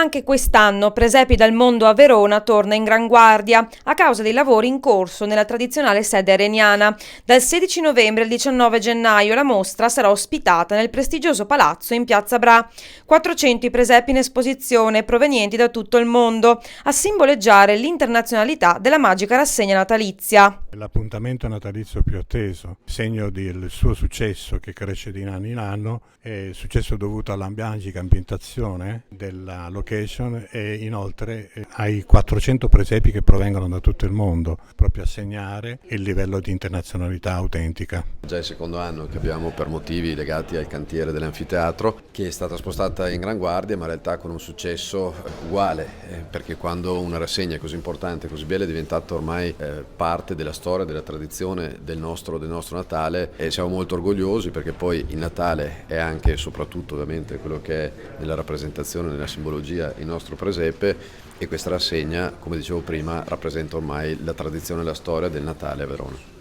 Anche quest'anno Presepi dal Mondo a Verona torna in gran guardia a causa dei lavori in corso nella tradizionale sede areniana. Dal 16 novembre al 19 gennaio la mostra sarà ospitata nel prestigioso palazzo in Piazza Bra. 400 i presepi in esposizione provenienti da tutto il mondo a simboleggiare l'internazionalità della magica rassegna natalizia. L'appuntamento natalizio più atteso, segno del suo successo che cresce di anno in anno, è successo dovuto alla magica ambientazione della location e inoltre ai 400 presepi che provengono da tutto il mondo, proprio a segnare il livello di internazionalità autentica. Già il secondo anno che abbiamo per motivi legati al cantiere dell'anfiteatro, che è stata spostata in gran guardia, ma in realtà con un successo uguale, perché quando una rassegna così importante, così bella, è diventata ormai parte della storia, della tradizione del nostro Natale, e siamo molto orgogliosi perché poi il Natale è anche e soprattutto ovviamente quello che è nella rappresentazione, nella simbologia, il nostro presepe, e questa rassegna, come dicevo prima, rappresenta ormai la tradizione e la storia del Natale a Verona.